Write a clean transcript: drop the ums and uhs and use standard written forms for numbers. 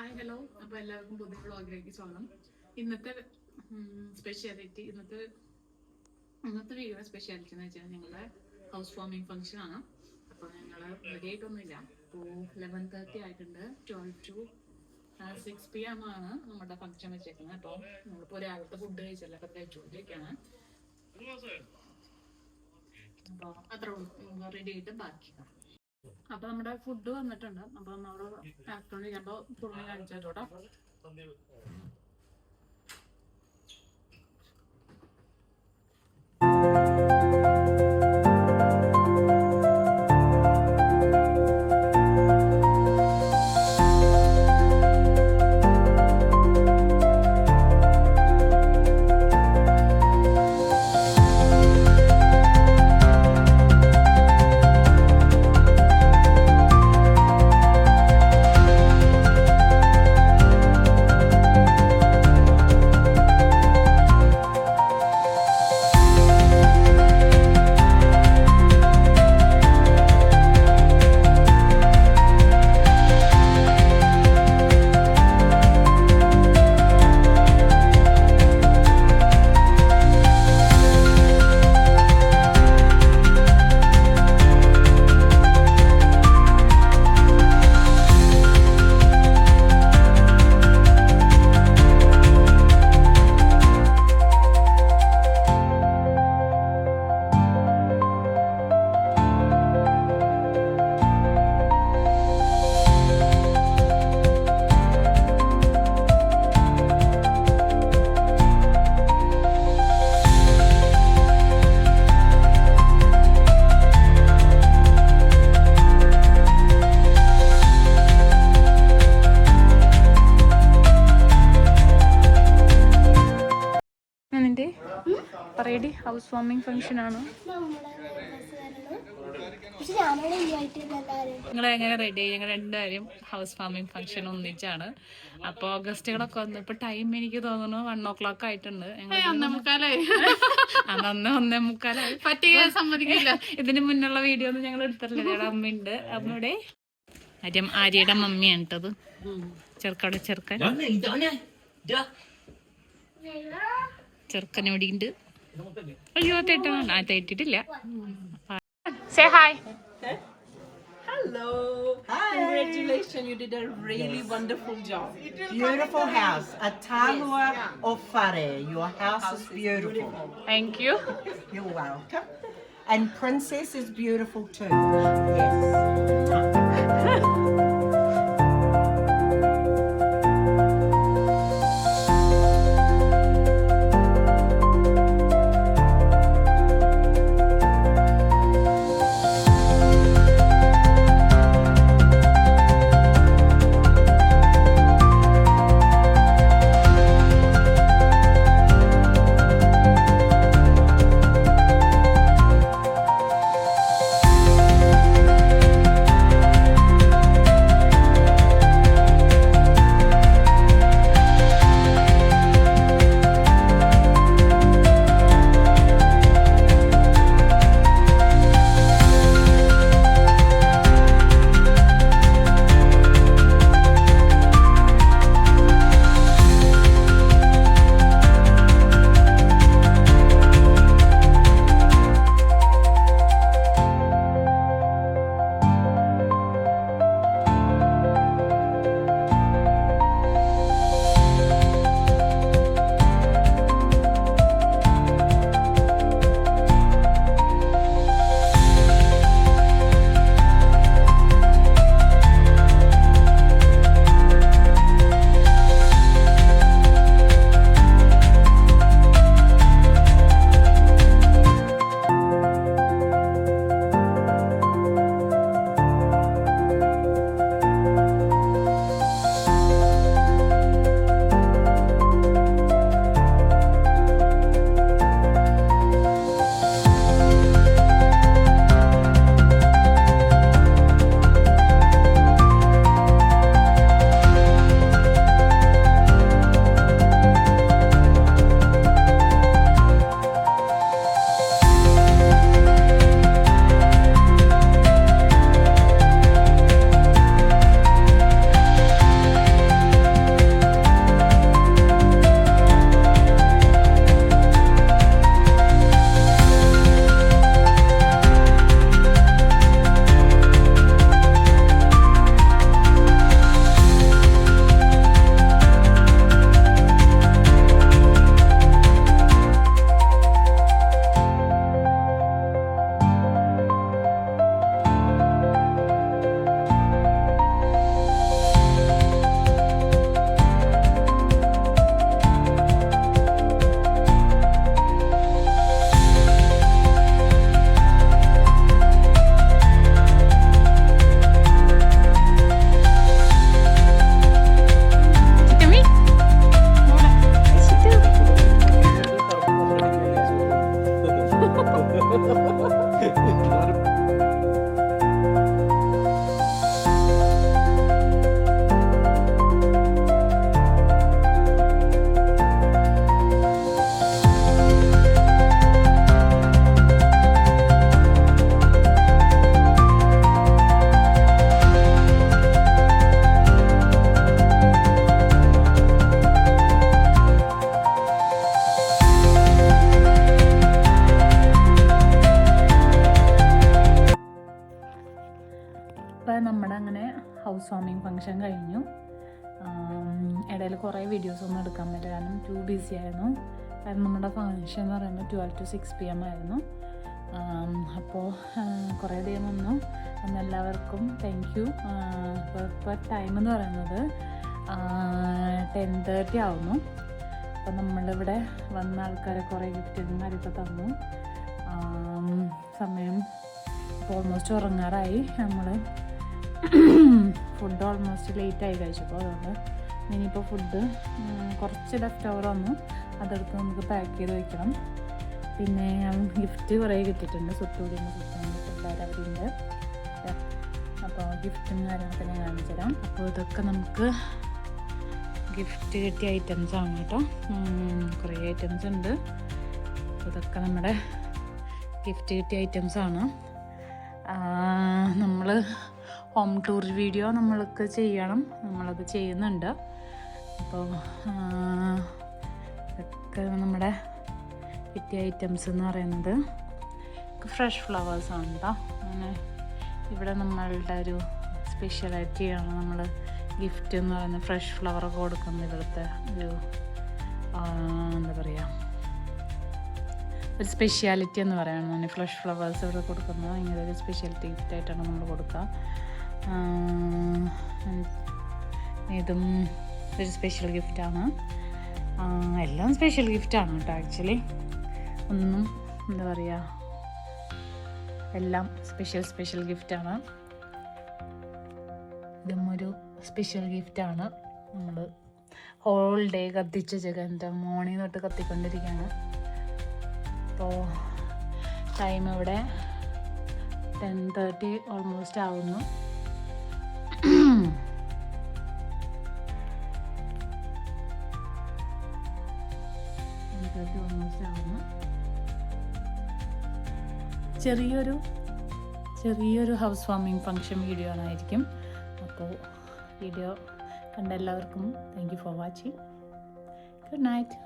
Hi hello. അപ്പോൾ എല്ലാവർക്കും പുതിയ വ്ളോഗിലേക്ക് സ്വാഗതം. ഇന്നത്തെ സ്പെഷ്യാലിറ്റി ഇന്നത്തെ വീഡിയോ സ്പെഷ്യാലിറ്റി എന്ന് വെച്ചാൽ ഞങ്ങളുടെ ഹൗസ് വാമിംഗ് ഫംഗ്ഷൻ ആണ്. അപ്പോൾ ഞങ്ങൾ റെഡി ആയിട്ടൊന്നുമില്ല. ഇപ്പോൾ 11:30 ആയിട്ടുണ്ട്. 12 to 6 PM ആണ് നമ്മുടെ ഫംഗ്ഷൻ വെച്ചേക്കുന്നത്. അപ്പോൾ നമ്മളിപ്പോൾ രാവിലത്തെ ഫുഡ് കഴിച്ചല്ലോ, അപ്പോൾ കഴിച്ചുകൊണ്ടിരിക്കുകയാണ്. അപ്പോൾ അത്ര റെഡി ആയിട്ട് ബാക്കി. അപ്പൊ നമ്മുടെ ഫുഡ് വന്നിട്ടുണ്ട്. അപ്പൊ നമ്മള് ആക്ടോണ്ടിരിക്കുമ്പോ തുറന്ന് കാണിച്ചോട്ടോ. പറയടി, ഹൗസ് വാമിംഗ് ഫംഗ്ഷൻ ആണ്. ഞങ്ങളെങ്ങനെ റെഡി ആയി? ഞങ്ങൾ രണ്ടുപേരും ഹൗസ് വാമിംഗ് ഫംഗ്ഷൻ ഒന്നിച്ചാണ്. അപ്പോൾ ഗസ്റ്റുകളൊക്കെ വന്നു. ഇപ്പൊ ടൈം എനിക്ക് തോന്നുന്നു 1 o'clock ആയിട്ടുണ്ട്. 1:45 പറ്റിയ സമ്മതിക്കില്ല. ഇതിന് മുന്നുള്ള വീഡിയോ ഒന്നും ഞങ്ങൾ എടുത്തിട്ടില്ല. അമ്മയുണ്ട്, അമ്മയുടെ ആര്യയുടെ മമ്മിയാണ് കേട്ടത്. ചെറുക്കനോടി ഉണ്ട്. അയ്യോ തേട്ടിട്ടില്ല. Say hi. Hello. Hi. Congratulations, you did a really wonderful job. Beautiful house. Atāhua o Whare. Your house is beautiful. Thank you. You're welcome. And Princess is beautiful too. Yes. ഇടയിൽ കുറേ വീഡിയോസ് ഒന്നും എടുക്കാൻ പറ്റില്ല, കാരണം to BC ആയിരുന്നു. കാരണം നമ്മുടെ function എന്ന് പറയുമ്പോൾ 12 to 6 PM ആയിരുന്നു. അപ്പോൾ കുറേ അധികം വന്നു. എല്ലാവർക്കും താങ്ക് യു. ഇപ്പോൾ ടൈം എന്ന് പറയുന്നത് 10:30 ആവുന്നു. അപ്പോൾ നമ്മളിവിടെ വന്ന ആൾക്കാരെ കുറേ ഗിഫ്റ്റും കാര്യമൊക്കെ തന്നു. സമയം ഇപ്പോൾ ഓൾമോസ്റ്റ് ഉറങ്ങാറായി. നമ്മൾ ഫുഡ് ഓൾമോസ്റ്റ് ലേറ്റായി കഴിച്ചപ്പോൾ, അതുകൊണ്ട് ഇനിയിപ്പോൾ ഫുഡ് കുറച്ച് ലെഫ്റ്റ് ഓവർ വന്നു, അതെടുത്ത് നമുക്ക് പാക്ക് ചെയ്ത് വയ്ക്കണം. പിന്നെ ഞാൻ ഗിഫ്റ്റ് കുറേ കിട്ടിയിട്ടുണ്ട്. സുത്തൂരിൻ്റെ പിള്ളേർ അവരുണ്ട്. അപ്പോൾ ഗിഫ്റ്റും കാര്യങ്ങളൊക്കെ ഞാൻ കാണിച്ചു തരാം. അപ്പോൾ ഇതൊക്കെ നമുക്ക് ഗിഫ്റ്റ് കിട്ടിയ ഐറ്റംസാണ് കേട്ടോ. കുറേ ഐറ്റംസ് ഉണ്ട്. അപ്പോൾ ഇതൊക്കെ നമ്മുടെ ഗിഫ്റ്റ് കിട്ടിയ ഐറ്റംസാണ്. നമ്മൾ ഹോം ടൂർ വീഡിയോ നമ്മൾക്ക് ചെയ്യണം, നമ്മളത് ചെയ്യുന്നുണ്ട്. അപ്പോൾ ഇതൊക്കെ നമ്മുടെ കിട്ടിയ ഐറ്റംസ് എന്ന് പറയുന്നത് ഫ്രഷ് ഫ്ലവേഴ്സാണ് കേട്ടോ. അങ്ങനെ ഇവിടെ നമ്മളുടെ ഒരു സ്പെഷ്യാലിറ്റിയാണ് നമ്മൾ ഗിഫ്റ്റ് എന്ന് പറയുന്നത്. ഫ്രഷ് ഫ്ലവറൊക്കെ കൊടുക്കുന്നത് ഇവിടുത്തെ ഒരു എന്താ പറയുക, ഒരു സ്പെഷ്യാലിറ്റി എന്ന് പറയുന്നത്. ഫ്രഷ് ഫ്ലവേഴ്സ് ഇവിടെ കൊടുക്കുന്നത് ഭയങ്കര ഒരു സ്പെഷ്യാലിറ്റി ഗിഫ്റ്റായിട്ടാണ് നമ്മൾ കൊടുക്കുക. ഇതും ഒരു സ്പെഷ്യൽ ഗിഫ്റ്റാണ്. എല്ലാം സ്പെഷ്യൽ ഗിഫ്റ്റാണ് കേട്ടോ. ആക്ച്വലി ഒന്നും എന്താ പറയുക, എല്ലാം സ്പെഷ്യൽ ഗിഫ്റ്റാണ്. ഇതും ഒരു സ്പെഷ്യൽ ഗിഫ്റ്റാണ്. നമ്മൾ ഹോൾ ഡേ കത്തിച്ച എൻ്റെ മോർണിംഗ് തൊട്ട് കത്തിക്കൊണ്ടിരിക്കുകയാണ്. അപ്പോൾ ടൈം ഇവിടെ 10:30 ഓൾമോസ്റ്റ് ആവുന്നു. ചെറിയൊരു ഹൗസ് വാമിങ് ഫങ്ഷൻ വീഡിയോ ആയിരിക്കും. അപ്പോൾ വീഡിയോ കണ്ട എല്ലാവർക്കും thank you for watching. Good night.